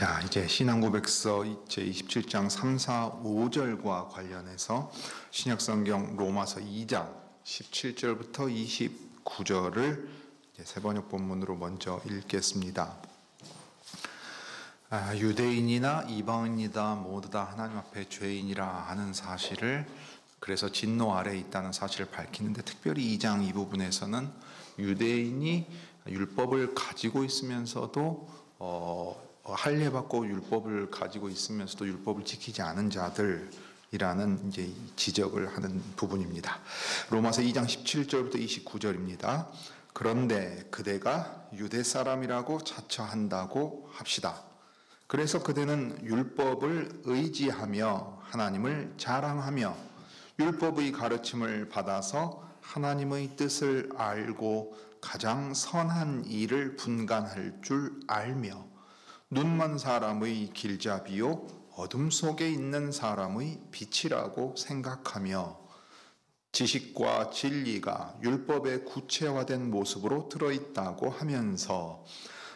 자, 이제 신앙고백서 제27장 3, 4, 5절과 관련해서 신약성경 로마서 2장 17절부터 29절을 세번역 본문으로 먼저 읽겠습니다. 유대인이나 이방인이다 모두 다 하나님 앞에 죄인이라 하는 사실을, 그래서 진노 아래에 있다는 사실을 밝히는데, 특별히 2장 이 부분에서는 유대인이 율법을 가지고 있으면서도 할례받고 율법을 가지고 있으면서도 율법을 지키지 않은 자들이라는 이제 지적을 하는 부분입니다. 로마서 2장 17절부터 29절입니다. 그런데 그대가 유대 사람이라고 자처한다고 합시다. 그래서 그대는 율법을 의지하며 하나님을 자랑하며 율법의 가르침을 받아서 하나님의 뜻을 알고 가장 선한 일을 분간할 줄 알며 눈먼 사람의 길잡이요 어둠 속에 있는 사람의 빛이라고 생각하며 지식과 진리가 율법의 구체화된 모습으로 들어있다고 하면서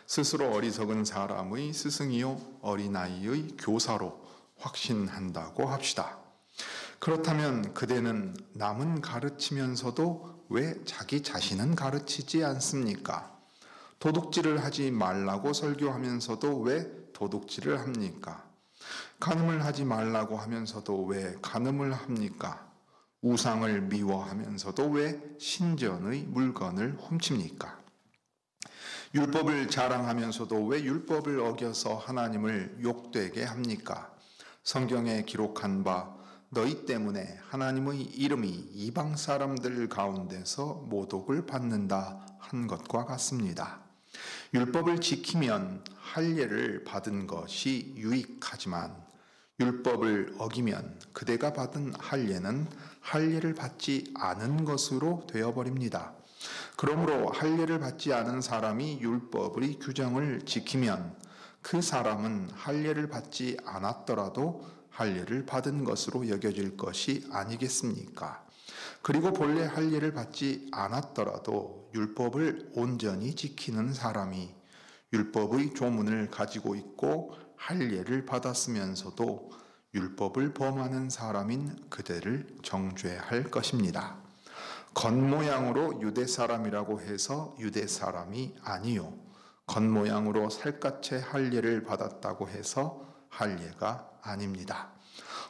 스스로 어리석은 사람의 스승이요 어린아이의 교사로 확신한다고 합시다. 그렇다면 그대는 남은 가르치면서도 왜 자기 자신은 가르치지 않습니까? 도둑질을 하지 말라고 설교하면서도 왜 도둑질을 합니까? 간음을 하지 말라고 하면서도 왜 간음을 합니까? 우상을 미워하면서도 왜 신전의 물건을 훔칩니까? 율법을 자랑하면서도 왜 율법을 어겨서 하나님을 욕되게 합니까? 성경에 기록한 바 너희 때문에 하나님의 이름이 이방 사람들 가운데서 모독을 받는다 한 것과 같습니다. 율법을 지키면 할례를 받은 것이 유익하지만 율법을 어기면 그대가 받은 할례는 할례를 받지 않은 것으로 되어버립니다. 그러므로 할례를 받지 않은 사람이 율법의 규정을 지키면 그 사람은 할례를 받지 않았더라도 할례를 받은 것으로 여겨질 것이 아니겠습니까? 그리고 본래 할례를 받지 않았더라도 율법을 온전히 지키는 사람이 율법의 조문을 가지고 있고 할례를 받았으면서도 율법을 범하는 사람인 그대를 정죄할 것입니다. 겉모양으로 유대 사람이라고 해서 유대 사람이 아니요, 겉모양으로 살갗의 할례를 받았다고 해서 할례가 아닙니다.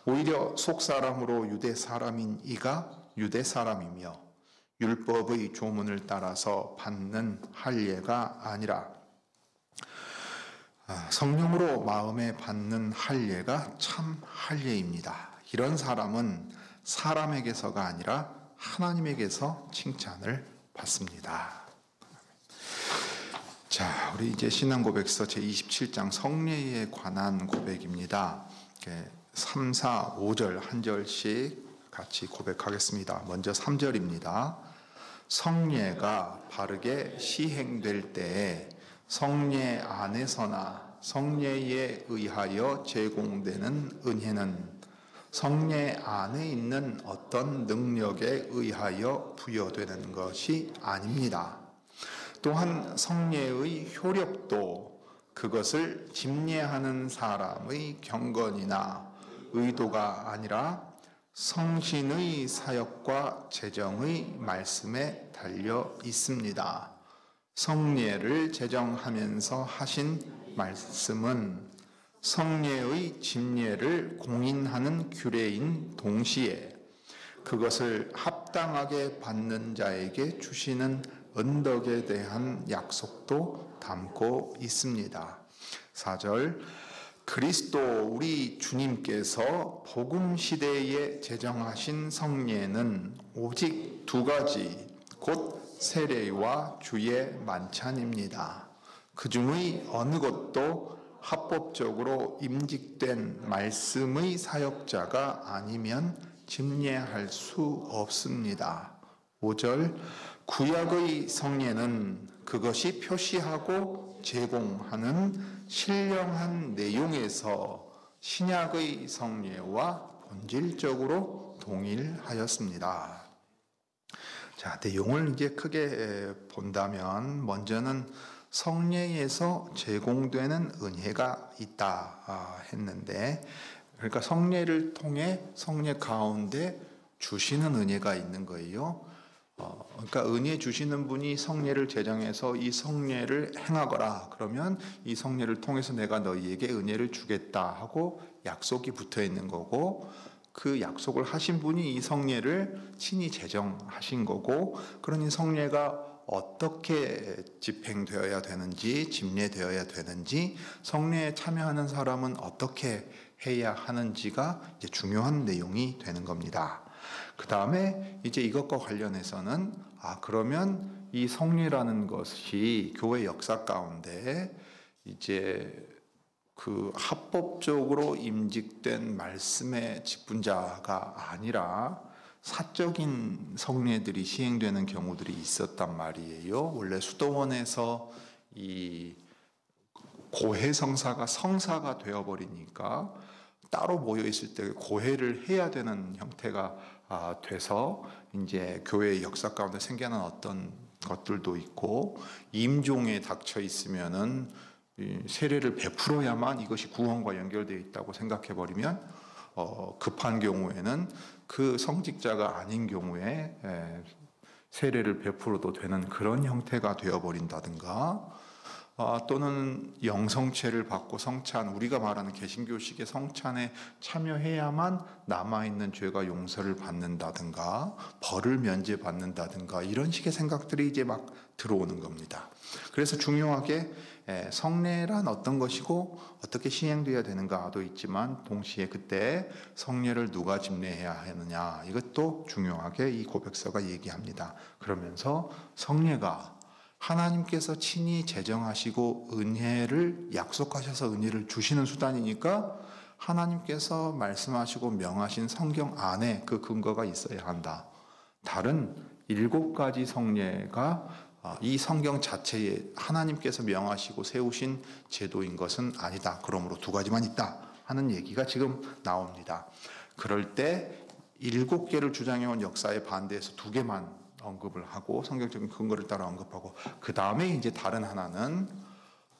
오히려 속사람으로 유대 사람인 이가 유대 사람이며 율법의 조문을 따라서 받는 할례가 아니라 성령으로 마음에 받는 할례가 참 할례입니다. 이런 사람은 사람에게서가 아니라 하나님에게서 칭찬을 받습니다. 자, 우리 이제 신앙고백서 제27장 성례에 관한 고백입니다. 3, 4, 5절 한 절씩 같이 고백하겠습니다. 먼저 3절입니다. 성례가 바르게 시행될 때에 성례 안에서나 성례에 의하여 제공되는 은혜는 성례 안에 있는 어떤 능력에 의하여 부여되는 것이 아닙니다. 또한 성례의 효력도 그것을 집례하는 사람의 경건이나 의도가 아니라 성신의 사역과 제정의 말씀에 달려 있습니다. 성례를 제정하면서 하신 말씀은 성례의 집례를 공인하는 규례인 동시에 그것을 합당하게 받는 자에게 주시는 언덕에 대한 약속도 담고 있습니다. 4절, 그리스도 우리 주님께서 복음 시대에 제정하신 성례는 오직 두 가지, 곧 세례와 주의 만찬입니다. 그 중의 어느 것도 합법적으로 임직된 말씀의 사역자가 아니면 집례할 수 없습니다. 5절, 구약의 성례는 그것이 표시하고 제공하는 신령한 내용에서 신약의 성례와 본질적으로 동일하였습니다. 자, 내용을 이제 크게 본다면 먼저는 성례에서 제공되는 은혜가 있다 했는데, 그러니까 성례를 통해 성례 가운데 주시는 은혜가 있는 거예요. 그러니까 은혜 주시는 분이 성례를 제정해서 이 성례를 행하거라 그러면 이 성례를 통해서 내가 너희에게 은혜를 주겠다 하고 약속이 붙어 있는 거고, 그 약속을 하신 분이 이 성례를 친히 제정하신 거고, 그러니 성례가 어떻게 집행되어야 되는지, 집례되어야 되는지, 성례에 참여하는 사람은 어떻게 해야 하는지가 이제 중요한 내용이 되는 겁니다. 그 다음에 이제 이것과 관련해서는 그러면 이 성례라는 것이 교회 역사 가운데 이제 그 합법적으로 임직된 말씀의 직분자가 아니라 사적인 성례들이 시행되는 경우들이 있었단 말이에요. 원래 수도원에서 이 고해 성사가 성사가 되어버리니까 따로 모여 있을 때 고해를 해야 되는 형태가 돼서 이제 교회의 역사 가운데 생겨난 어떤 것들도 있고, 임종에 닥쳐 있으면은 세례를 베풀어야만 이것이 구원과 연결되어 있다고 생각해 버리면 급한 경우에는 그 성직자가 아닌 경우에 세례를 베풀어도 되는 그런 형태가 되어버린다든가, 또는 영성체를 받고 성찬, 우리가 말하는 개신교식의 성찬에 참여해야만 남아있는 죄가 용서를 받는다든가 벌을 면제받는다든가 이런 식의 생각들이 이제 막 들어오는 겁니다. 그래서 중요하게 성례란 어떤 것이고 어떻게 시행되어야 되는가도 있지만, 동시에 그때 성례를 누가 집례해야 하느냐, 이것도 중요하게 이 고백서가 얘기합니다. 그러면서 성례가 하나님께서 친히 제정하시고 은혜를 약속하셔서 은혜를 주시는 수단이니까 하나님께서 말씀하시고 명하신 성경 안에 그 근거가 있어야 한다. 다른 7가지 성례가 이 성경 자체에 하나님께서 명하시고 세우신 제도인 것은 아니다. 그러므로 2가지만 있다 하는 얘기가 지금 나옵니다. 그럴 때 7개를 주장해온 역사에 반대해서 2개만 언급을 하고 성경적인 근거를 따라 언급하고, 그 다음에 이제 다른 하나는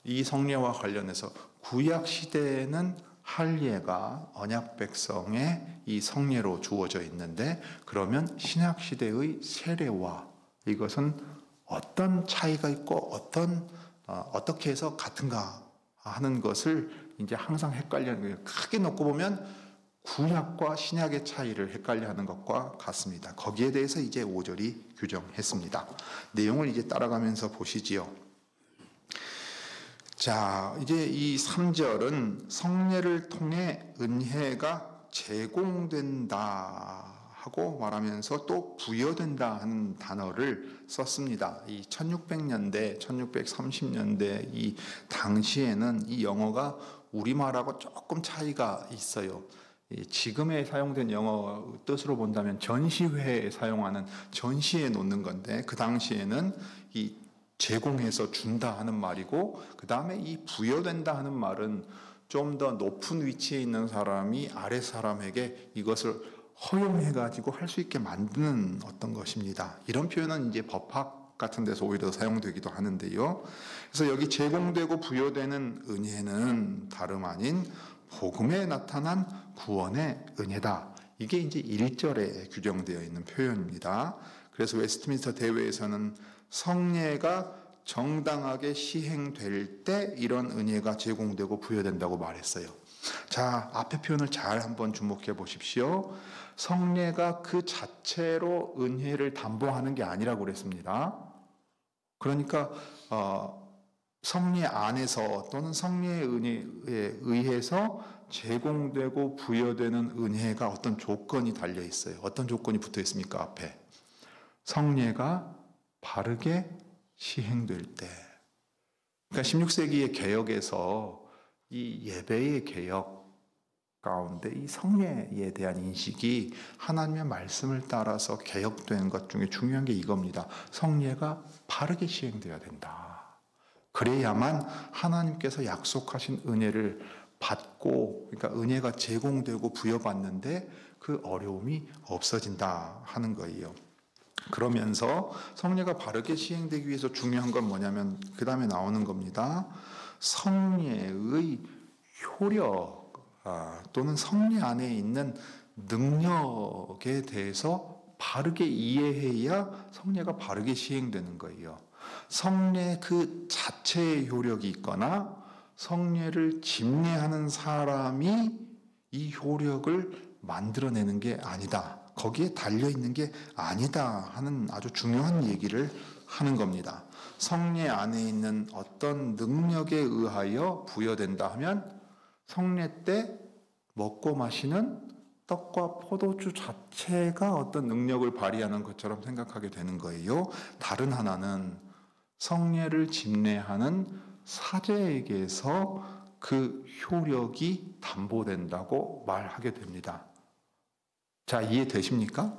이 성례와 관련해서 구약 시대에는 할례가 언약 백성의 이 성례로 주어져 있는데, 그러면 신약 시대의 세례와 이것은 어떤 차이가 있고 어떻게 해서 같은가 하는 것을 이제 항상 헷갈리는 거예요. 크게 놓고 보면 구약과 신약의 차이를 헷갈려하는 것과 같습니다. 거기에 대해서 이제 5절이 규정했습니다. 내용을 이제 따라가면서 보시지요. 자, 이제 이 3절은 성례를 통해 은혜가 제공된다 하고 말하면서 또 부여된다 하는 단어를 썼습니다. 이 1600년대, 1630년대 이 당시에는 이 영어가 우리말하고 조금 차이가 있어요. 지금에 사용된 영어 뜻으로 본다면 전시회에 사용하는, 전시에 놓는 건데, 그 당시에는 이 제공해서 준다 하는 말이고, 그 다음에 이 부여된다 하는 말은 좀 더 높은 위치에 있는 사람이 아래 사람에게 이것을 허용해가지고 할 수 있게 만드는 어떤 것입니다. 이런 표현은 이제 법학 같은 데서 오히려 사용되기도 하는데요. 그래서 여기 제공되고 부여되는 은혜는 다름 아닌 복음에 나타난 구원의 은혜다. 이게 이제 1절에 규정되어 있는 표현입니다. 그래서 웨스트민스터 대회에서는 성례가 정당하게 시행될 때 이런 은혜가 제공되고 부여된다고 말했어요. 자, 앞에 표현을 잘 한번 주목해 보십시오. 성례가 그 자체로 은혜를 담보하는 게 아니라고 그랬습니다. 그러니까 성례 안에서 또는 성례의 은혜에 의해서 제공되고 부여되는 은혜가 어떤 조건이 달려 있어요. 어떤 조건이 붙어 있습니까? 앞에 성례가 바르게 시행될 때. 그러니까 16세기의 개혁에서 이 예배의 개혁 가운데 이 성례에 대한 인식이 하나님의 말씀을 따라서 개혁된 것 중에 중요한 게 이겁니다. 성례가 바르게 시행되어야 된다. 그래야만 하나님께서 약속하신 은혜를 받고, 그러니까 은혜가 제공되고 부여받는데 그 어려움이 없어진다 하는 거예요. 그러면서 성례가 바르게 시행되기 위해서 중요한 건 뭐냐면 그 다음에 나오는 겁니다. 성례의 효력 또는 성례 안에 있는 능력에 대해서 바르게 이해해야 성례가 바르게 시행되는 거예요. 성례 그 자체의 효력이 있거나 성례를 집례하는 사람이 이 효력을 만들어내는 게 아니다. 거기에 달려있는 게 아니다 하는 아주 중요한 얘기를 하는 겁니다. 성례 안에 있는 어떤 능력에 의하여 부여된다 하면 성례 때 먹고 마시는 떡과 포도주 자체가 어떤 능력을 발휘하는 것처럼 생각하게 되는 거예요. 다른 하나는 성례를 집례하는 사제에게서 그 효력이 담보된다고 말하게 됩니다. 자, 이해되십니까?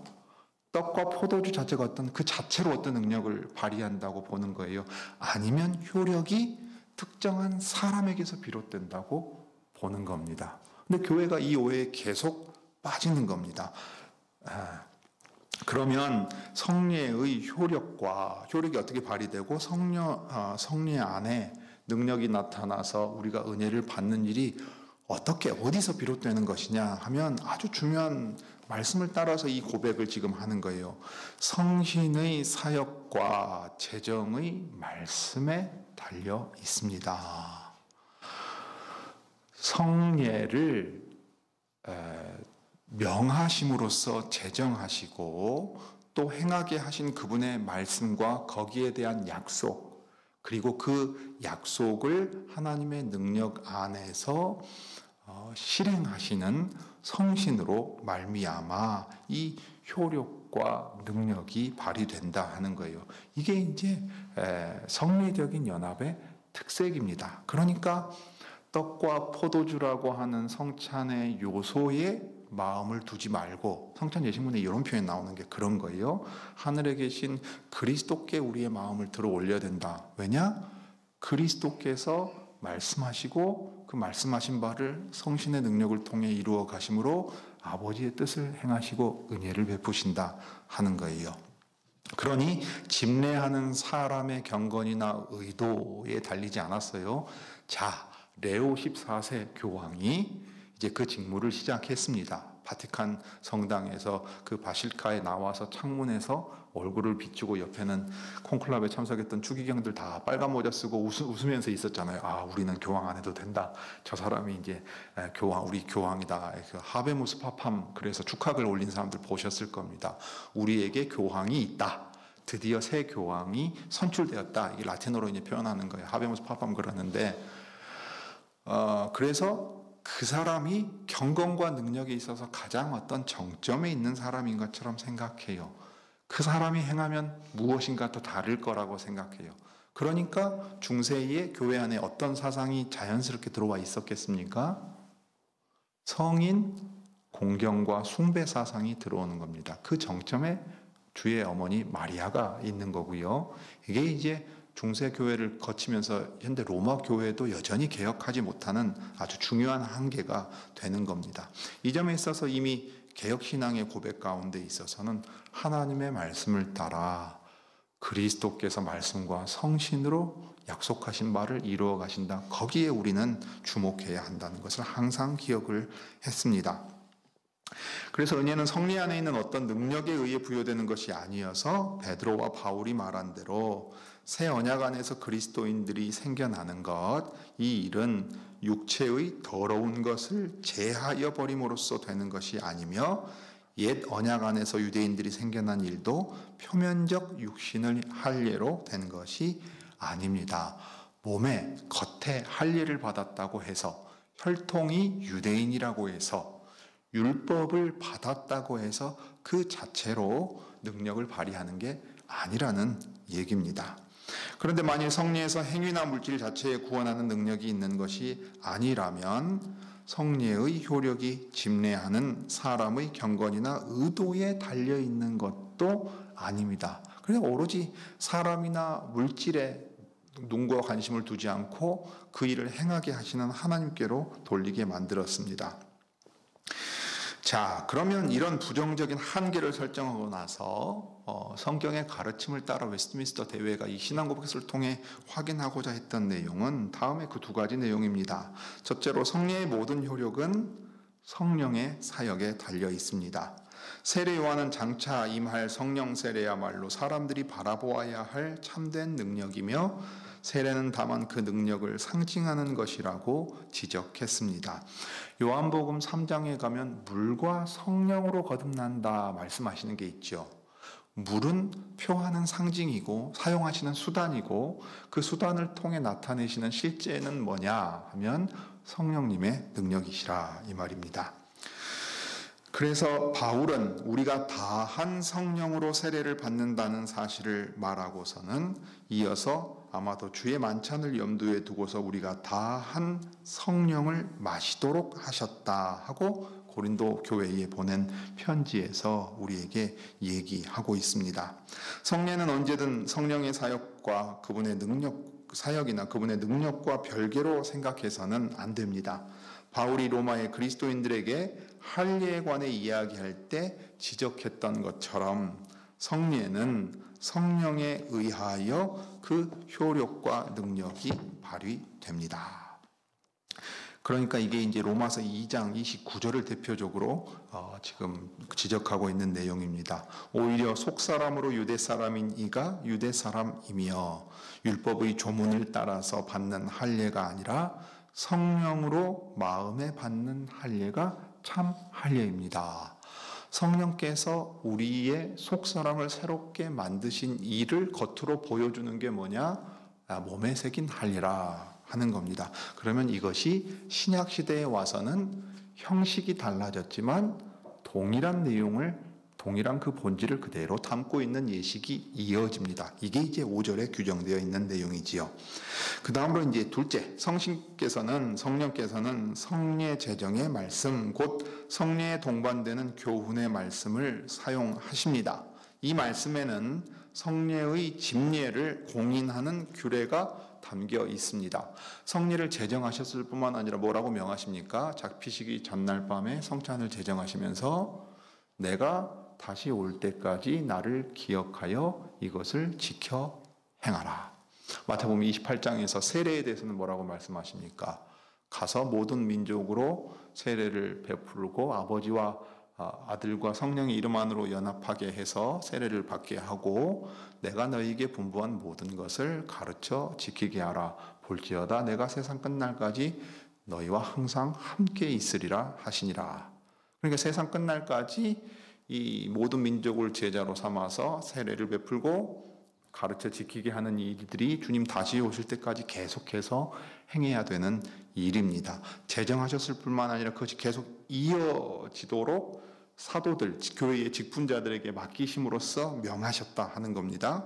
떡과 포도주 자체가 어떤 그 자체로 어떤 능력을 발휘한다고 보는 거예요. 아니면 효력이 특정한 사람에게서 비롯된다고 보는 겁니다. 근데 교회가 이 오해에 계속 빠지는 겁니다. 그러면 성례의 효력이 어떻게 발휘되고 성례 안에 능력이 나타나서 우리가 은혜를 받는 일이 어떻게 어디서 비롯되는 것이냐 하면 아주 중요한 말씀을 따라서 이 고백을 지금 하는 거예요. 성신의 사역과 재정의 말씀에 달려 있습니다. 성례를 명하심으로써 제정하시고 또 행하게 하신 그분의 말씀과 거기에 대한 약속, 그리고 그 약속을 하나님의 능력 안에서 실행하시는 성신으로 말미암아 이 효력과 능력이 발휘된다 하는 거예요. 이게 이제 성례적인 연합의 특색입니다. 그러니까 떡과 포도주라고 하는 성찬의 요소에 마음을 두지 말고, 성찬 예식문에 이런 표현이 나오는 게 그런 거예요. 하늘에 계신 그리스도께 우리의 마음을 들어 올려야 된다. 왜냐? 그리스도께서 말씀하시고 그 말씀하신 바를 성신의 능력을 통해 이루어 가심으로 아버지의 뜻을 행하시고 은혜를 베푸신다 하는 거예요. 그러니 집례하는 사람의 경건이나 의도에 달리지 않았어요. 자, 레오 14세 교황이 이제 그 직무를 시작했습니다. 바티칸 성당에서 그 바실카에 나와서 창문에서 얼굴을 비추고 옆에는 콘클라베 참석했던 추기경들 다 빨간 모자 쓰고 웃으면서 있었잖아요. 아, 우리는 교황 안 해도 된다. 저 사람이 이제 우리 교황이다. 하베무스 파팜, 그래서 축하글 올린 사람들 보셨을 겁니다. 우리에게 교황이 있다. 드디어 새 교황이 선출되었다. 이게 라틴어로 이제 표현하는 거예요. 하베무스 파팜 그러는데, 그래서 그 사람이 경건과 능력에 있어서 가장 어떤 정점에 있는 사람인 것처럼 생각해요. 그 사람이 행하면 무엇인가 더 다를 거라고 생각해요. 그러니까 중세에 교회 안에 어떤 사상이 자연스럽게 들어와 있었겠습니까? 성인 공경과 숭배 사상이 들어오는 겁니다. 그 정점에 주의 어머니 마리아가 있는 거고요. 이게 이제 중세 교회를 거치면서 현대 로마 교회도 여전히 개혁하지 못하는 아주 중요한 한계가 되는 겁니다. 이 점에 있어서 이미 개혁신앙의 고백 가운데 있어서는 하나님의 말씀을 따라 그리스도께서 말씀과 성신으로 약속하신 바를 이루어 가신다. 거기에 우리는 주목해야 한다는 것을 항상 기억을 했습니다. 그래서 은혜는 성례 안에 있는 어떤 능력에 의해 부여되는 것이 아니어서 베드로와 바울이 말한 대로 새 언약 안에서 그리스도인들이 생겨나는 것, 이 일은 육체의 더러운 것을 제하여 버림으로써 되는 것이 아니며 옛 언약 안에서 유대인들이 생겨난 일도 표면적 육신을 할례로 된 것이 아닙니다. 몸에 겉에 할례를 받았다고 해서, 혈통이 유대인이라고 해서, 율법을 받았다고 해서 그 자체로 능력을 발휘하는 게 아니라는 얘기입니다. 그런데 만일 성례에서 행위나 물질 자체에 구원하는 능력이 있는 것이 아니라면 성례의 효력이 집례하는 사람의 경건이나 의도에 달려있는 것도 아닙니다. 그래서 오로지 사람이나 물질에 눈과 관심을 두지 않고 그 일을 행하게 하시는 하나님께로 돌리게 만들었습니다. 자, 그러면 이런 부정적인 한계를 설정하고 나서 성경의 가르침을 따라 웨스트민스터 대회가 이 신앙 고백서를 통해 확인하고자 했던 내용은 다음에 그 두 가지 내용입니다. 첫째로 성례의 모든 효력은 성령의 사역에 달려 있습니다. 세례 요한은 장차 임할 성령 세례야말로 사람들이 바라보아야 할 참된 능력이며 세례는 다만 그 능력을 상징하는 것이라고 지적했습니다. 요한복음 3장에 가면 물과 성령으로 거듭난다 말씀하시는 게 있죠. 물은 표하는 상징이고 사용하시는 수단이고 그 수단을 통해 나타내시는 실제는 뭐냐 하면 성령님의 능력이시라 이 말입니다. 그래서 바울은 우리가 다한 성령으로 세례를 받는다는 사실을 말하고서는 이어서 아마도 주의 만찬을 염두에 두고서 우리가 다한 성령을 마시도록 하셨다 하고 고린도 교회에 보낸 편지에서 우리에게 얘기하고 있습니다. 성례는 언제든 성령의 사역과 그분의 사역이나 그분의 능력과 별개로 생각해서는 안 됩니다. 바울이 로마의 그리스도인들에게 할례에 관해 이야기할 때 지적했던 것처럼 성례는 성령에 의하여 그 효력과 능력이 발휘됩니다. 그러니까 이게 이제 로마서 2장 29절을 대표적으로 지금 지적하고 있는 내용입니다. 오히려 속사람으로 유대 사람인 이가 유대 사람이며 율법의 조문을 따라서 받는 할례가 아니라 성령으로 마음에 받는 할례가 참 할례입니다. 성령께서 우리의 속사람을 새롭게 만드신 일을 겉으로 보여주는 게 뭐냐? 몸에 새긴 할례라 하는 겁니다. 그러면 이것이 신약 시대에 와서는 형식이 달라졌지만 동일한 내용을 동일한 그 본질을 그대로 담고 있는 예식이 이어집니다. 이게 이제 5절에 규정되어 있는 내용이지요. 그 다음으로 이제 둘째, 성령께서는 성례 제정의 말씀, 곧 성례에 동반되는 교훈의 말씀을 사용하십니다. 이 말씀에는 성례의 집례를 공인하는 규례가 담겨 있습니다. 성례를 제정하셨을 뿐만 아니라 뭐라고 명하십니까? 작피시기 전날 밤에 성찬을 제정하시면서 내가 다시 올 때까지 나를 기억하여 이것을 지켜 행하라. 마태복음 28장에서 세례에 대해서는 뭐라고 말씀하십니까? 가서 모든 민족으로 세례를 베풀고 아버지와 아들과 성령의 이름 안으로 연합하게 해서 세례를 받게 하고 내가 너희에게 분부한 모든 것을 가르쳐 지키게 하라. 볼지어다 내가 세상 끝날까지 너희와 항상 함께 있으리라 하시니라. 그러니까 세상 끝날까지 이 모든 민족을 제자로 삼아서 세례를 베풀고 가르쳐 지키게 하는 일들이 주님 다시 오실 때까지 계속해서 행해야 되는 일입니다. 제정하셨을 뿐만 아니라 그것이 계속 이어지도록 사도들, 교회의 직분자들에게 맡기심으로써 명하셨다 하는 겁니다.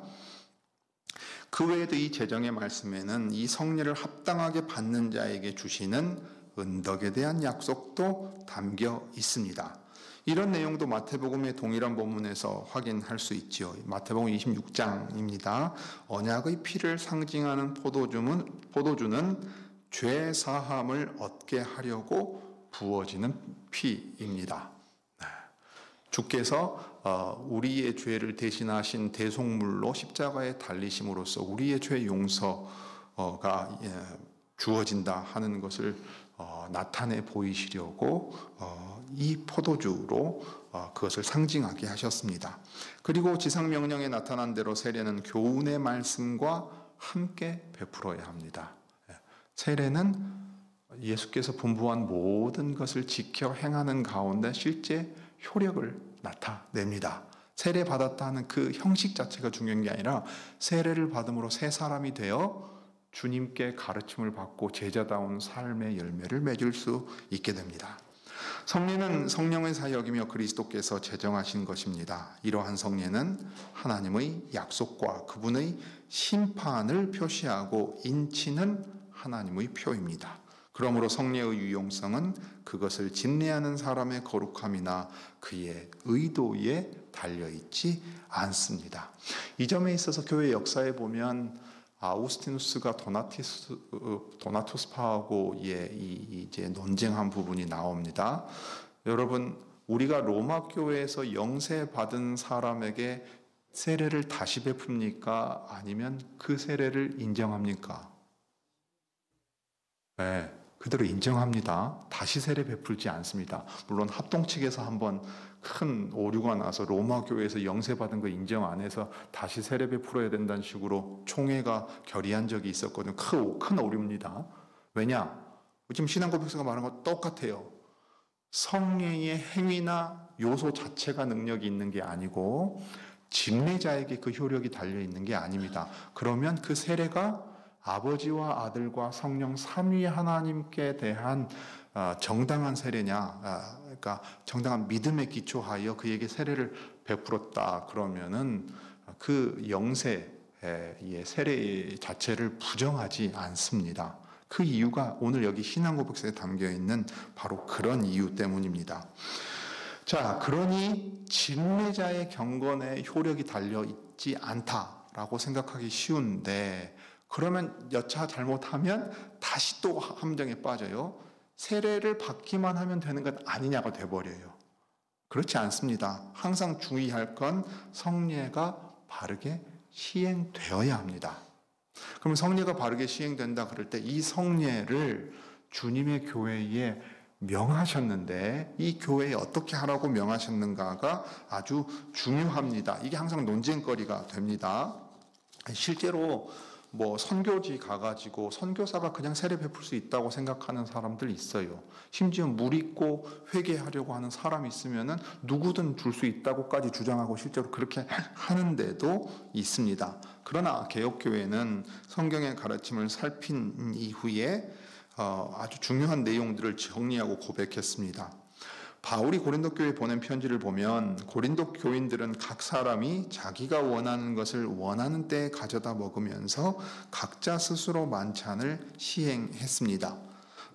그 외에도 이 제정의 말씀에는 이 성례를 합당하게 받는 자에게 주시는 은덕에 대한 약속도 담겨 있습니다. 이런 내용도 마태복음의 동일한 본문에서 확인할 수 있죠. 마태복음 26장입니다. 언약의 피를 상징하는 포도주는 죄 사함을 얻게 하려고 부어지는 피입니다. 주께서 우리의 죄를 대신하신 대속물로 십자가에 달리심으로써 우리의 죄 용서가 주어진다 하는 것을 나타내 보이시려고 이 포도주로 그것을 상징하게 하셨습니다. 그리고 지상명령에 나타난 대로 세례는 교훈의 말씀과 함께 베풀어야 합니다. 세례는 예수께서 분부한 모든 것을 지켜 행하는 가운데 실제 효력을 나타냅니다. 세례 받았다 하는 그 형식 자체가 중요한 게 아니라 세례를 받음으로 새 사람이 되어 주님께 가르침을 받고 제자다운 삶의 열매를 맺을 수 있게 됩니다. 성례는 성령의 사역이며 그리스도께서 제정하신 것입니다. 이러한 성례는 하나님의 약속과 그분의 심판을 표시하고 인치는 하나님의 표입니다. 그러므로 성례의 유용성은 그것을 집례하는 사람의 거룩함이나 그의 의도에 달려있지 않습니다. 이 점에 있어서 교회 역사에 보면 아우구스티누스가 도나투스파하고 이제 논쟁한 부분이 나옵니다. 여러분 우리가 로마 교회에서 영세 받은 사람에게 세례를 다시 베풉니까? 아니면 그 세례를 인정합니까? 네, 그대로 인정합니다. 다시 세례 베풀지 않습니다. 물론 합동 측에서 한번 큰 오류가 나서 로마 교회에서 영세 받은 거 인정 안 해서 다시 세례 베풀어야 된다는 식으로 총회가 결의한 적이 있었거든요. 큰 오류입니다. 왜냐? 지금 신앙고백서가 말한 거 똑같아요. 성례의 행위나 요소 자체가 능력이 있는 게 아니고 집례자에게 그 효력이 달려 있는 게 아닙니다. 그러면 그 세례가 아버지와 아들과 성령 삼위 하나님께 대한 정당한 세례냐, 그러니까 정당한 믿음에 기초하여 그에게 세례를 베풀었다 그러면은 그 영세의 세례 자체를 부정하지 않습니다. 그 이유가 오늘 여기 신앙고백서에 담겨 있는 바로 그런 이유 때문입니다. 자, 그러니 집례자의 경건에 효력이 달려 있지 않다라고 생각하기 쉬운데, 그러면 여차 잘못하면 다시 또 함정에 빠져요. 세례를 받기만 하면 되는 것 아니냐가 돼버려요. 그렇지 않습니다. 항상 주의할 건 성례가 바르게 시행되어야 합니다. 그럼 성례가 바르게 시행된다 그럴 때 이 성례를 주님의 교회에 명하셨는데 이 교회에 어떻게 하라고 명하셨는가가 아주 중요합니다. 이게 항상 논쟁거리가 됩니다. 실제로 선교지 가가지고 선교사가 그냥 세례 베풀 수 있다고 생각하는 사람들 있어요. 심지어 물 있고 회개하려고 하는 사람 있으면은 누구든 줄 수 있다고까지 주장하고 실제로 그렇게 하는 데도 있습니다. 그러나 개혁교회는 성경의 가르침을 살핀 이후에 아주 중요한 내용들을 정리하고 고백했습니다. 바울이 고린도 교회에 보낸 편지를 보면 고린도 교인들은 각 사람이 자기가 원하는 것을 원하는 때에 가져다 먹으면서 각자 스스로 만찬을 시행했습니다.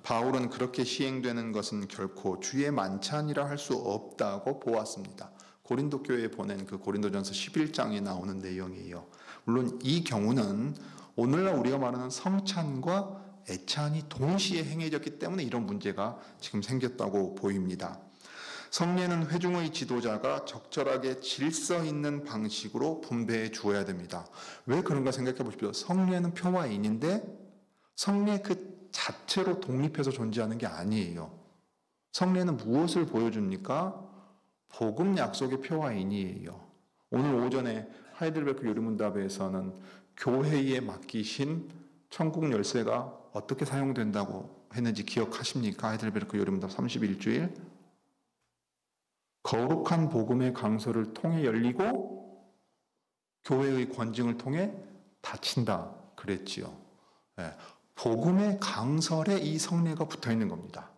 바울은 그렇게 시행되는 것은 결코 주의 만찬이라 할 수 없다고 보았습니다. 고린도 교회에 보낸 그 고린도전서 11장에 나오는 내용이에요. 물론 이 경우는 오늘날 우리가 말하는 성찬과 애찬이 동시에 행해졌기 때문에 이런 문제가 지금 생겼다고 보입니다. 성례는 회중의 지도자가 적절하게 질서 있는 방식으로 분배해 주어야 됩니다. 왜 그런가 생각해 보십시오. 성례는 표와인인데 성례 그 자체로 독립해서 존재하는 게 아니에요. 성례는 무엇을 보여줍니까? 복음 약속의 표와인이에요. 오늘 오전에 하이델베르크 요리문답에서는 교회에 맡기신 천국 열쇠가 어떻게 사용된다고 했는지 기억하십니까? 하이델베르크 요리문답 31주일. 거룩한 복음의 강서를 통해 열리고 교회의 권징을 통해 닫힌다 그랬지요. 복음의 강설에 이 성례가 붙어 있는 겁니다.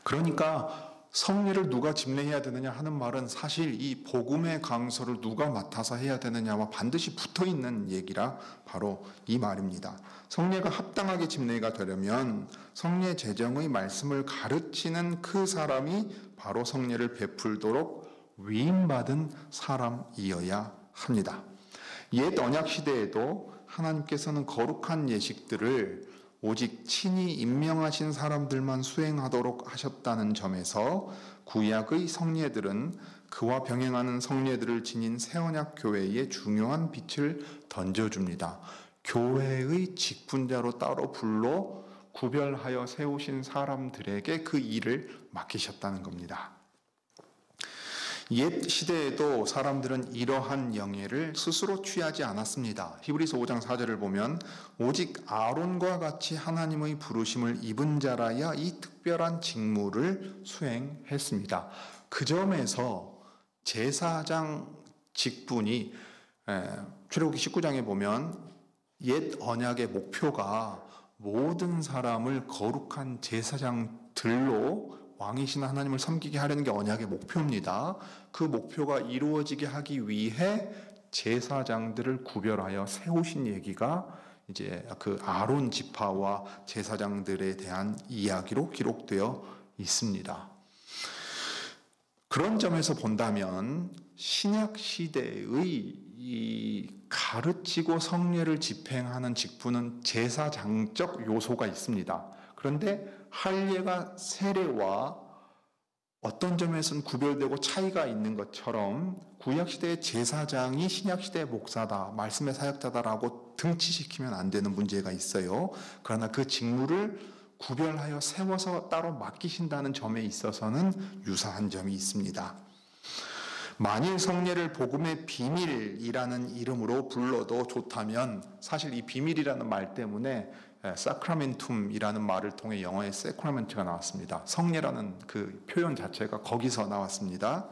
그러니까 성례를 누가 집례해야 되느냐 하는 말은 사실 이 복음의 강설을 누가 맡아서 해야 되느냐와 반드시 붙어 있는 얘기라 바로 이 말입니다. 성례가 합당하게 집례가 되려면 성례 제정의 말씀을 가르치는 그 사람이 바로 성례를 베풀도록 위임받은 사람이어야 합니다. 옛 언약 시대에도 하나님께서는 거룩한 예식들을 오직 친히 임명하신 사람들만 수행하도록 하셨다는 점에서 구약의 성례들은 그와 병행하는 성례들을 지닌 새언약 교회에 중요한 빛을 던져줍니다. 교회의 직분자로 따로 불러 구별하여 세우신 사람들에게 그 일을 맡기셨다는 겁니다. 옛 시대에도 사람들은 이러한 영예를 스스로 취하지 않았습니다. 히브리서 5장 4절을 보면 오직 아론과 같이 하나님의 부르심을 입은 자라야 이 특별한 직무를 수행했습니다. 그 점에서 제사장 직분이 출애굽기 19장에 보면 옛 언약의 목표가 모든 사람을 거룩한 제사장들로 왕이신 하나님을 섬기게 하려는 게 언약의 목표입니다. 그 목표가 이루어지게 하기 위해 제사장들을 구별하여 세우신 얘기가 이제 그 아론 지파와 제사장들에 대한 이야기로 기록되어 있습니다. 그런 점에서 본다면 신약 시대의 이 가르치고 성례를 집행하는 직분은 제사장적 요소가 있습니다. 그런데 할례가 세례와 어떤 점에서는 구별되고 차이가 있는 것처럼 구약시대의 제사장이 신약시대의 목사다, 말씀의 사역자다라고 등치시키면 안 되는 문제가 있어요. 그러나 그 직무를 구별하여 세워서 따로 맡기신다는 점에 있어서는 유사한 점이 있습니다. 만일 성례를 복음의 비밀이라는 이름으로 불러도 좋다면, 사실 이 비밀이라는 말 때문에 사크라멘툼이라는 말을 통해 영어에 세크라멘트가 나왔습니다. 성례라는 그 표현 자체가 거기서 나왔습니다.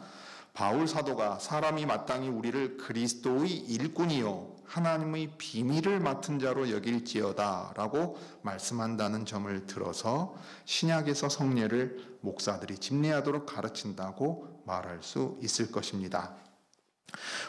바울 사도가 사람이 마땅히 우리를 그리스도의 일꾼이요 하나님의 비밀을 맡은 자로 여길지어다 라고 말씀한다는 점을 들어서 신약에서 성례를 목사들이 집례하도록 가르친다고 말할 수 있을 것입니다.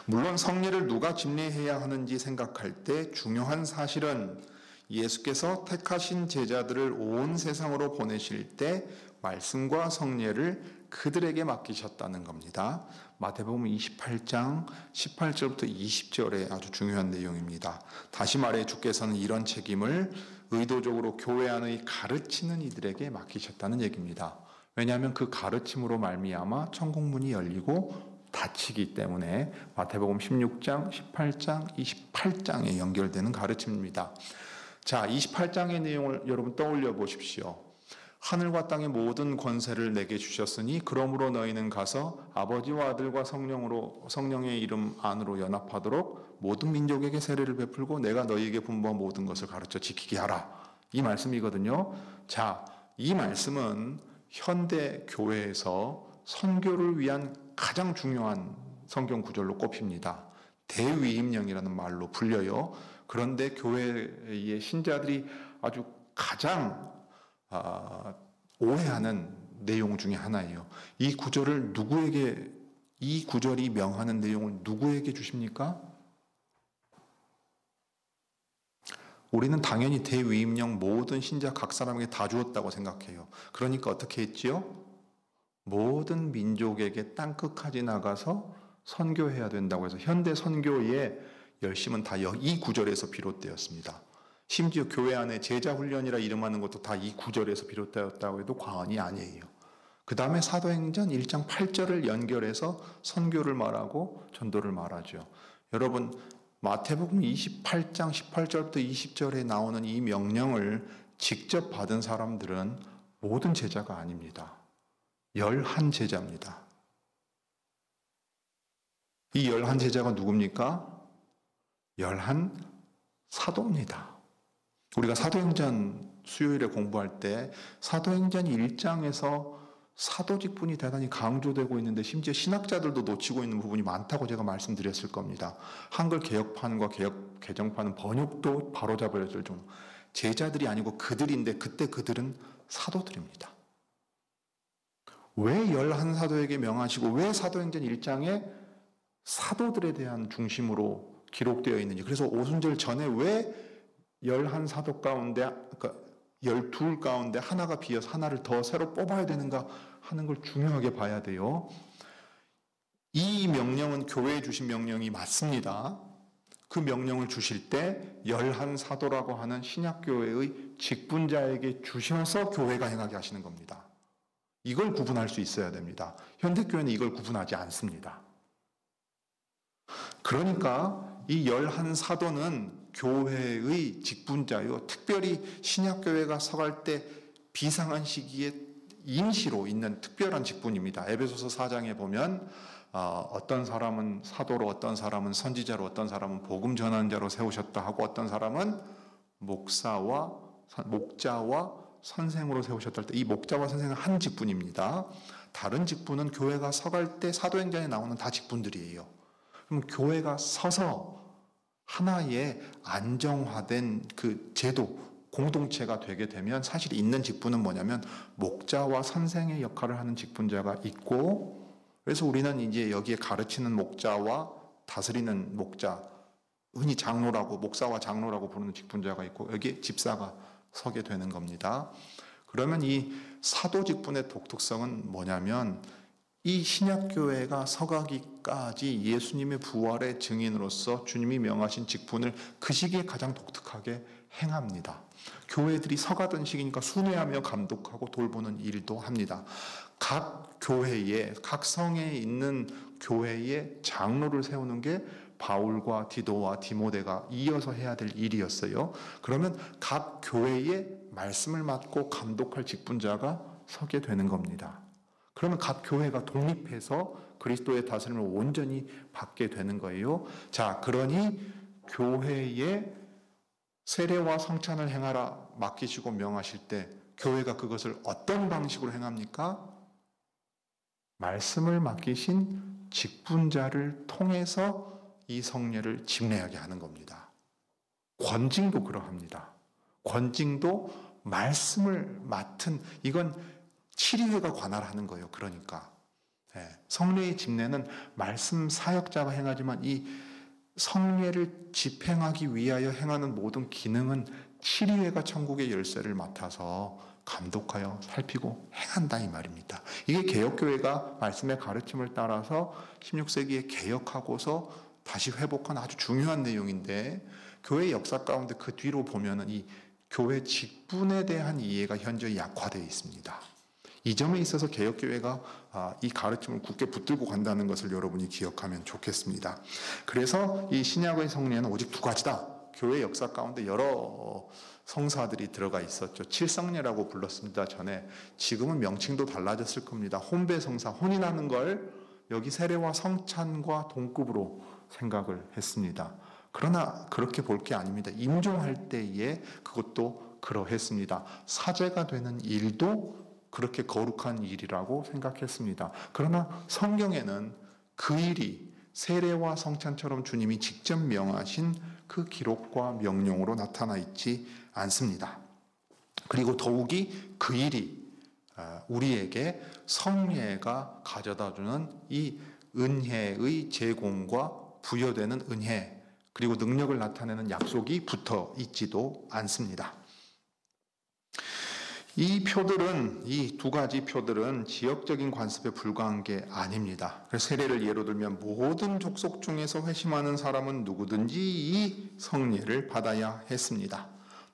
물론 성례를 누가 집례해야 하는지 생각할 때 중요한 사실은 예수께서 택하신 제자들을 온 세상으로 보내실 때 말씀과 성례를 그들에게 맡기셨다는 겁니다. 마태복음 28장 18절부터 20절에 아주 중요한 내용입니다. 다시 말해 주께서는 이런 책임을 의도적으로 교회 안의 가르치는 이들에게 맡기셨다는 얘기입니다. 왜냐하면 그 가르침으로 말미암아 천국문이 열리고 닫히기 때문에 마태복음 16장, 18장, 28장에 연결되는 가르침입니다. 자, 28장의 내용을 여러분 떠올려 보십시오. 하늘과 땅의 모든 권세를 내게 주셨으니 그러므로 너희는 가서 아버지와 아들과 성령의 이름 안으로 연합하도록 모든 민족에게 세례를 베풀고 내가 너희에게 분부한 모든 것을 가르쳐 지키게 하라. 이 말씀이거든요. 자, 이 말씀은 현대 교회에서 선교를 위한 가장 중요한 성경 구절로 꼽힙니다. 대위임령이라는 말로 불려요. 그런데 교회의 신자들이 아주 가장 오해하는 내용 중에 하나예요. 이 구절이 명하는 내용을 누구에게 주십니까? 우리는 당연히 대위임령 모든 신자 각 사람에게 다 주었다고 생각해요. 그러니까 어떻게 했지요? 모든 민족에게 땅끝까지 나가서 선교해야 된다고 해서 현대 선교의 열심은 다 이 구절에서 비롯되었습니다. 심지어 교회 안에 제자 훈련이라 이름하는 것도 다 이 구절에서 비롯되었다고 해도 과언이 아니에요. 그 다음에 사도행전 1장 8절을 연결해서 선교를 말하고 전도를 말하죠. 여러분, 마태복음 28장 18절부터 20절에 나오는 이 명령을 직접 받은 사람들은 모든 제자가 아닙니다. 11제자입니다. 이 11제자가 누굽니까? 11사도입니다. 우리가 사도행전 수요일에 공부할 때 사도행전 1장에서 사도 직분이 대단히 강조되고 있는데 심지어 신학자들도 놓치고 있는 부분이 많다고 제가 말씀드렸을 겁니다. 한글 개역판과 개정판은 번역도 바로잡아야 될 정도. 제자들이 아니고 그들인데 그때 그들은 사도들입니다. 왜 11사도에게 명하시고 왜 사도행전 1장에 사도들에 대한 중심으로 기록되어 있는지, 그래서 오순절 전에 왜 11사도 가운데, 그러니까 12 가운데 하나가 비어서 하나를 더 새로 뽑아야 되는가 하는 걸 중요하게 봐야 돼요. 이 명령은 교회에 주신 명령이 맞습니다. 그 명령을 주실 때 11사도라고 하는 신약교회의 직분자에게 주셔서 교회가 행하게 하시는 겁니다. 이걸 구분할 수 있어야 됩니다. 현대교회는 이걸 구분하지 않습니다. 그러니까 이 11사도는 교회의 직분자요, 특별히 신약교회가 서갈 때 비상한 시기에 임시로 있는 특별한 직분입니다. 에베소서 4장에 보면 어떤 사람은 사도로, 어떤 사람은 선지자로, 어떤 사람은 복음 전환자로 세우셨다 하고 어떤 사람은 목자와 선생으로 세우셨다 할 때 이 목자와 선생은 한 직분입니다. 다른 직분은 교회가 서갈 때 사도행전에 나오는 다 직분들이에요. 그럼 교회가 서서 하나의 안정화된 그 제도, 공동체가 되게 되면 사실 있는 직분은 뭐냐면 목자와 선생의 역할을 하는 직분자가 있고, 그래서 우리는 이제 여기에 가르치는 목자와 다스리는 목자, 흔히 장로라고, 목사와 장로라고 부르는 직분자가 있고 여기에 집사가 서게 되는 겁니다. 그러면 이 사도 직분의 독특성은 뭐냐면 이 신약교회가 서가기까지 예수님의 부활의 증인으로서 주님이 명하신 직분을 그 시기에 가장 독특하게 행합니다. 교회들이 서가던 시기니까 순회하며 감독하고 돌보는 일도 합니다. 각 교회에, 각 성에 있는 교회에 장로를 세우는 게 바울과 디도와 디모데가 이어서 해야 될 일이었어요. 그러면 각 교회에 말씀을 맡고 감독할 직분자가 서게 되는 겁니다. 그러면 각 교회가 독립해서 그리스도의 다스림을 온전히 받게 되는 거예요. 자, 그러니 교회에 세례와 성찬을 행하라 맡기시고 명하실 때 교회가 그것을 어떤 방식으로 행합니까? 말씀을 맡기신 직분자를 통해서 이 성례를 집례하게 하는 겁니다. 권징도 그러합니다. 권징도 말씀을 맡은, 이건 치리회가 관할하는 거예요. 그러니까 성례의 집례는 말씀 사역자가 행하지만 이 성례를 집행하기 위하여 행하는 모든 기능은 치리회가 천국의 열쇠를 맡아서 감독하여 살피고 행한다 이 말입니다. 이게 개혁교회가 말씀의 가르침을 따라서 16세기에 개혁하고서 다시 회복한 아주 중요한 내용인데, 교회 역사 가운데 그 뒤로 보면은 이 교회 직분에 대한 이해가 현저히 약화되어 있습니다. 이 점에 있어서 개혁교회가 이 가르침을 굳게 붙들고 간다는 것을 여러분이 기억하면 좋겠습니다. 그래서 이 신약의 성례는 오직 두 가지다. 교회 역사 가운데 여러 성사들이 들어가 있었죠. 칠성례라고 불렀습니다. 전에. 지금은 명칭도 달라졌을 겁니다. 혼배성사, 혼인하는 걸 여기 세례와 성찬과 동급으로 생각을 했습니다. 그러나 그렇게 볼 게 아닙니다. 임종할 때에 그것도 그러했습니다. 사제가 되는 일도 그렇게 거룩한 일이라고 생각했습니다. 그러나 성경에는 그 일이 세례와 성찬처럼 주님이 직접 명하신 그 기록과 명령으로 나타나 있지 않습니다. 그리고 더욱이 그 일이 우리에게 성례가 가져다주는 이 은혜의 제공과 부여되는 은혜, 그리고 능력을 나타내는 약속이 붙어 있지도 않습니다. 이 표들은, 이 두 가지 표들은 지역적인 관습에 불과한 게 아닙니다. 그래서 세례를 예로 들면 모든 족속 중에서 회심하는 사람은 누구든지 이 성례를 받아야 했습니다.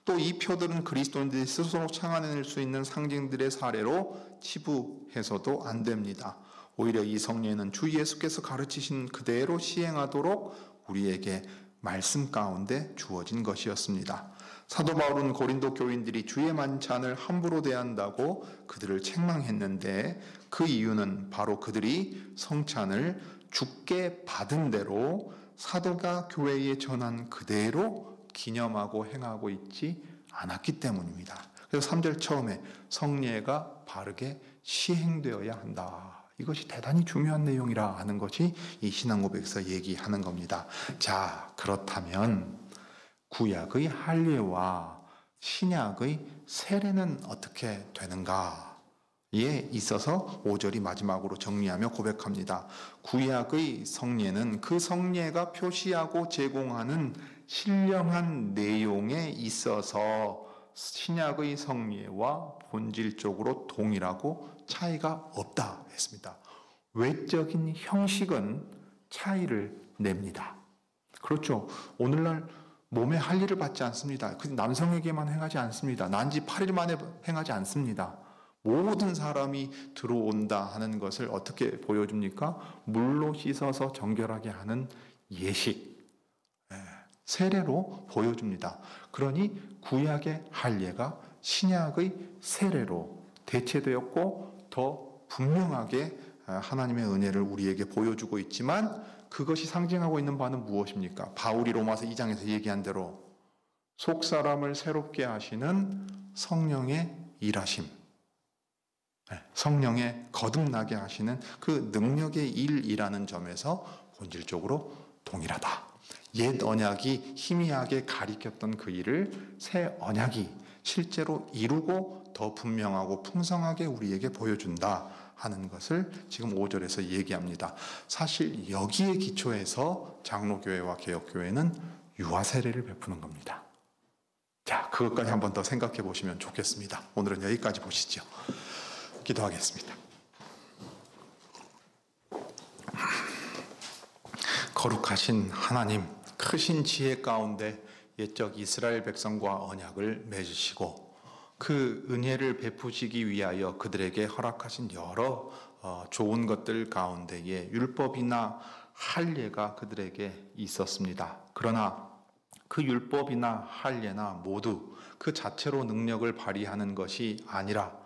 또 이 표들은 그리스도인들이 스스로 창안해낼 수 있는 상징들의 사례로 치부해서도 안 됩니다. 오히려 이 성례는 주 예수께서 가르치신 그대로 시행하도록 우리에게 말씀 가운데 주어진 것이었습니다. 사도 바울은 고린도 교인들이 주의 만찬을 함부로 대한다고 그들을 책망했는데, 그 이유는 바로 그들이 성찬을 주께 받은 대로 사도가 교회에 전한 그대로 기념하고 행하고 있지 않았기 때문입니다. 그래서 3절 처음에 성례가 바르게 시행되어야 한다. 이것이 대단히 중요한 내용이라 하는 것이 이 신앙고백에서 얘기하는 겁니다. 자, 그렇다면 구약의 할례와 신약의 세례는 어떻게 되는가에 있어서 5절이 마지막으로 정리하며 고백합니다. 구약의 성례는 그 성례가 표시하고 제공하는 신령한 내용에 있어서 신약의 성례와 본질적으로 동일하고 차이가 없다 했습니다. 외적인 형식은 차이를 냅니다. 그렇죠. 오늘날 몸에 할례를 받지 않습니다. 그 남성에게만 행하지 않습니다. 난지 8일 만에 행하지 않습니다. 모든 사람이 들어온다 하는 것을 어떻게 보여줍니까? 물로 씻어서 정결하게 하는 예식, 세례로 보여줍니다. 그러니 구약의 할례가 신약의 세례로 대체되었고 더 분명하게 하나님의 은혜를 우리에게 보여주고 있지만, 그것이 상징하고 있는 바는 무엇입니까? 바울이 로마서 2장에서 얘기한 대로 속사람을 새롭게 하시는 성령의 일하심, 성령의 거듭나게 하시는 그 능력의 일이라는 점에서 본질적으로 동일하다. 옛 언약이 희미하게 가리켰던 그 일을 새 언약이 실제로 이루고 더 분명하고 풍성하게 우리에게 보여준다 하는 것을 지금 5절에서 얘기합니다. 사실 여기에 기초해서 장로교회와 개혁교회는 유아세례를 베푸는 겁니다. 자, 그것까지 한 번 더 생각해 보시면 좋겠습니다. 오늘은 여기까지 보시죠. 기도하겠습니다. 거룩하신 하나님, 크신 지혜 가운데 옛적 이스라엘 백성과 언약을 맺으시고 그 은혜를 베푸시기 위하여 그들에게 허락하신 여러 좋은 것들 가운데에 율법이나 할례가 그들에게 있었습니다. 그러나 그 율법이나 할례나 모두 그 자체로 능력을 발휘하는 것이 아니라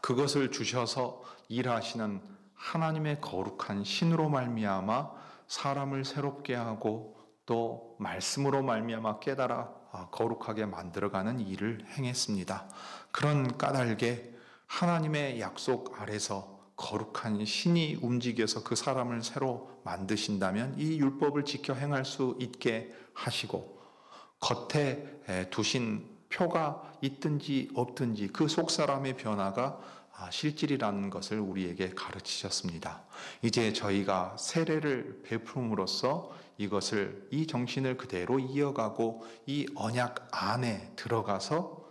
그것을 주셔서 일하시는 하나님의 거룩한 신으로 말미암아 사람을 새롭게 하고 또 말씀으로 말미암아 깨달아 거룩하게 만들어가는 일을 행했습니다. 그런 까닭에 하나님의 약속 아래서 거룩한 신이 움직여서 그 사람을 새로 만드신다면 이 율법을 지켜 행할 수 있게 하시고 겉에 두신 표가 있든지 없든지 그 속사람의 변화가 실질이라는 것을 우리에게 가르치셨습니다. 이제 저희가 세례를 베품으로써 이것을 이 정신을 그대로 이어가고 이 언약 안에 들어가서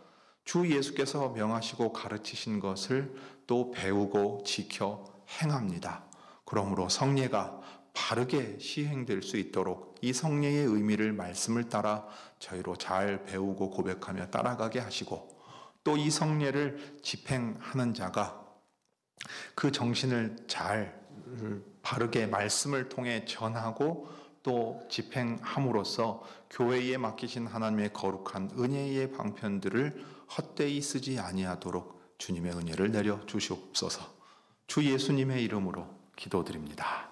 주 예수께서 명하시고 가르치신 것을 또 배우고 지켜 행합니다. 그러므로 성례가 바르게 시행될 수 있도록 이 성례의 의미를 말씀을 따라 저희로 잘 배우고 고백하며 따라가게 하시고 또 이 성례를 집행하는 자가 그 정신을 잘 바르게 말씀을 통해 전하고 또 집행함으로써 교회에 맡기신 하나님의 거룩한 은혜의 방편들을 헛되이 쓰지 아니하도록 주님의 은혜를 내려 주시옵소서. 주 예수님의 이름으로 기도드립니다.